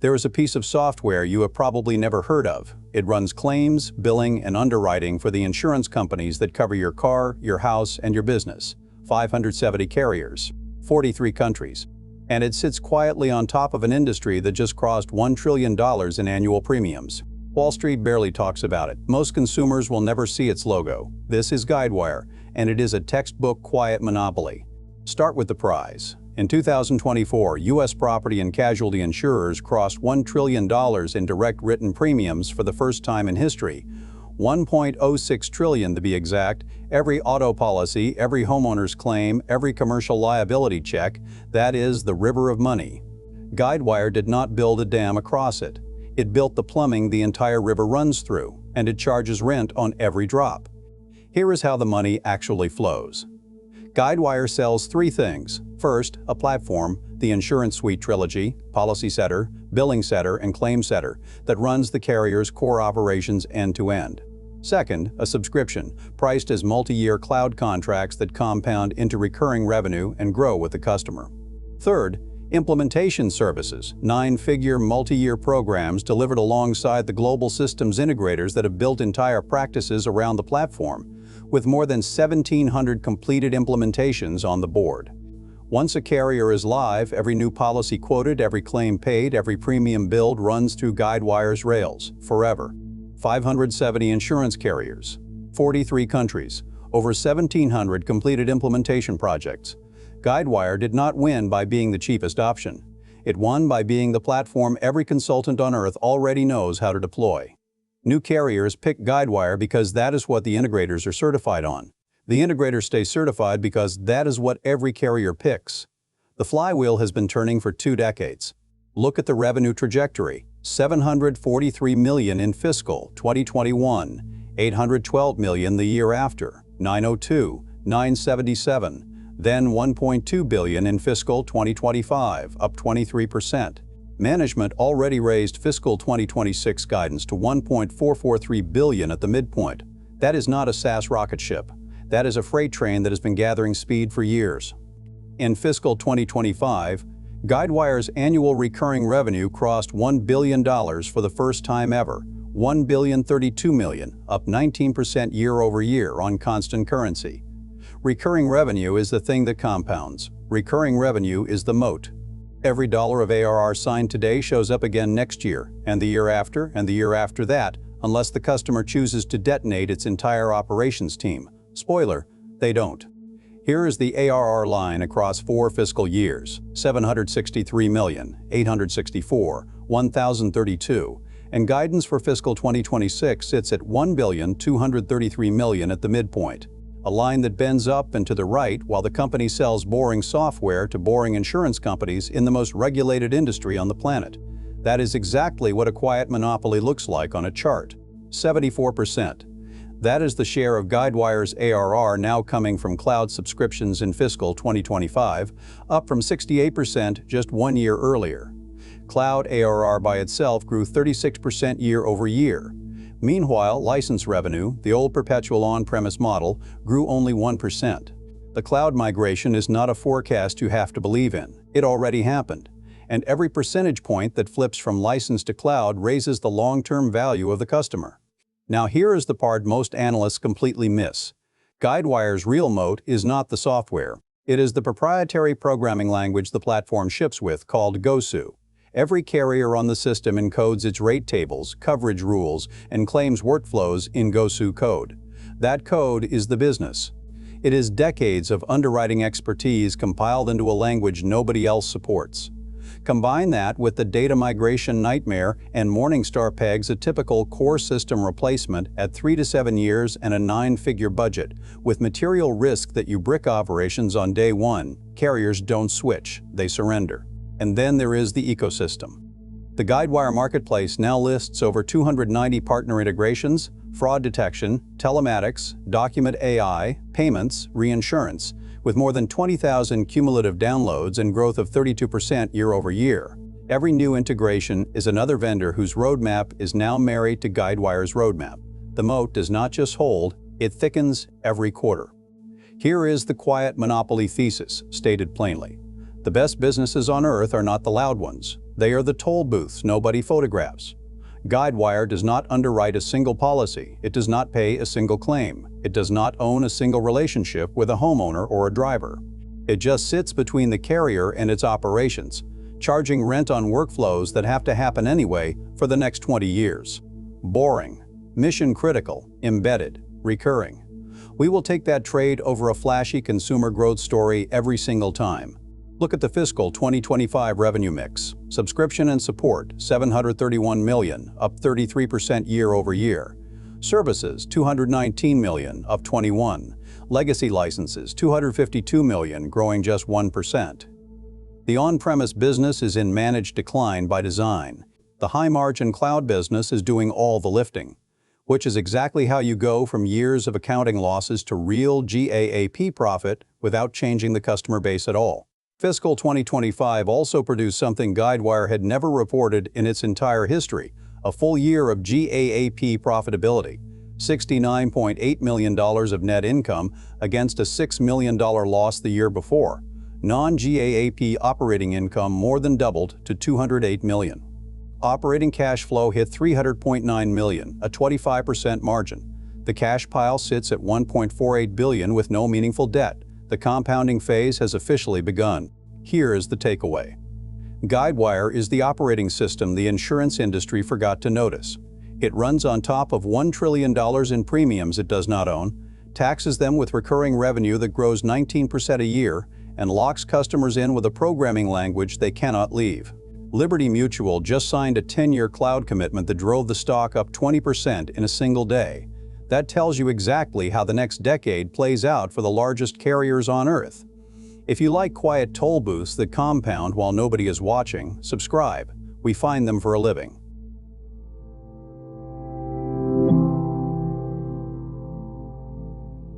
There is a piece of software you have probably never heard of. It runs claims, billing, and underwriting for the insurance companies that cover your car, your house, and your business. 570 carriers, 43 countries. And it sits quietly on top of an industry that just crossed $1 trillion in annual premiums. Wall Street barely talks about it. Most consumers will never see its logo. This is Guidewire, and it is a textbook quiet monopoly. Start with the prize. In 2024, U.S. property and casualty insurers crossed $1 trillion in direct written premiums for the first time in history. 1.06 trillion to be exact. Every auto policy, every homeowner's claim, every commercial liability check, that is the river of money. Guidewire did not build a dam across it. It built the plumbing the entire river runs through, and it charges rent on every drop. Here is how the money actually flows. Guidewire sells three things. First, a platform, the Insurance Suite Trilogy, Policy Setter, Billing Setter, and Claim Setter, that runs the carrier's core operations end-to-end. Second, a subscription, priced as multi-year cloud contracts that compound into recurring revenue and grow with the customer. Third, implementation services, 9-figure multi-year programs delivered alongside the global systems integrators that have built entire practices around the platform, with more than 1,700 completed implementations on the board. Once a carrier is live, every new policy quoted, every claim paid, every premium billed runs through Guidewire's rails, forever. 570 insurance carriers, 43 countries, over 1,700 completed implementation projects. Guidewire did not win by being the cheapest option. It won by being the platform every consultant on Earth already knows how to deploy. New carriers pick Guidewire because that is what the integrators are certified on. The integrators stay certified because that is what every carrier picks. The flywheel has been turning for 2 decades. Look at the revenue trajectory. $743 million in fiscal 2021, $812 million the year after, $902, $977, then $1.2 billion in fiscal 2025, up 23%. Management already raised fiscal 2026 guidance to $1.443 billion at the midpoint. That is not a SaaS rocket ship. That is a freight train that has been gathering speed for years. In fiscal 2025, Guidewire's annual recurring revenue crossed $1 billion for the first time ever, $1.032 billion, up 19% year-over-year on constant currency. Recurring revenue is the thing that compounds. Recurring revenue is the moat. Every dollar of ARR signed today shows up again next year, and the year after, and the year after that, unless the customer chooses to detonate its entire operations team. Spoiler, they don't. Here is the ARR line across 4 fiscal years: $763 million, $864, $1,032, and guidance for fiscal 2026 sits at $1.233 billion at the midpoint. A line that bends up and to the right while the company sells boring software to boring insurance companies in the most regulated industry on the planet. That is exactly what a quiet monopoly looks like on a chart. 74%. That is the share of Guidewire's ARR now coming from cloud subscriptions in fiscal 2025, up from 68% just 1 year earlier. Cloud ARR by itself grew 36% year-over-year. Meanwhile, license revenue, the old perpetual on-premise model, grew only 1%. The cloud migration is not a forecast you have to believe in. It already happened. And every percentage point that flips from license to cloud raises the long-term value of the customer. Now here is the part most analysts completely miss. Guidewire's real moat is not the software. It is the proprietary programming language the platform ships with, called GoSu. Every carrier on the system encodes its rate tables, coverage rules, and claims workflows in GoSu code. That code is the business. It is decades of underwriting expertise compiled into a language nobody else supports. Combine that with the data migration nightmare, and Morningstar pegs a typical core system replacement at 3 to 7 years and a 9-figure budget, with material risk that you brick operations on day 1. Carriers don't switch, they surrender. And then there is the ecosystem. The Guidewire marketplace now lists over 290 partner integrations, fraud detection, telematics, document AI, payments, reinsurance, with more than 20,000 cumulative downloads and growth of 32% year-over-year. Every new integration is another vendor whose roadmap is now married to Guidewire's roadmap. The moat does not just hold, it thickens every quarter. Here is the quiet monopoly thesis, stated plainly. The best businesses on earth are not the loud ones. They are the toll booths nobody photographs. Guidewire does not underwrite a single policy. It does not pay a single claim. It does not own a single relationship with a homeowner or a driver. It just sits between the carrier and its operations, charging rent on workflows that have to happen anyway for the next 20 years. Boring, mission-critical, embedded, recurring. We will take that trade over a flashy consumer growth story every single time. Look at the fiscal 2025 revenue mix. Subscription and support, $731 million, up 33% year-over-year. Services, $219 million, up 21%. Legacy licenses, $252 million, growing just 1%. The on-premise business is in managed decline by design. The high-margin cloud business is doing all the lifting, which is exactly how you go from years of accounting losses to real GAAP profit without changing the customer base at all. Fiscal 2025 also produced something Guidewire had never reported in its entire history, a full year of GAAP profitability. $69.8 million of net income against a $6 million loss the year before. Non-GAAP operating income more than doubled to $208 million. Operating cash flow hit $300.9 million, a 25% margin. The cash pile sits at $1.48 billion with no meaningful debt. The compounding phase has officially begun. Here is the takeaway. Guidewire is the operating system the insurance industry forgot to notice. It runs on top of $1 trillion in premiums it does not own, taxes them with recurring revenue that grows 19% a year, and locks customers in with a programming language they cannot leave. Liberty Mutual just signed a 10-year cloud commitment that drove the stock up 20% in a single day. That tells you exactly how the next decade plays out for the largest carriers on Earth. If you like quiet toll booths that compound while nobody is watching, subscribe. We find them for a living.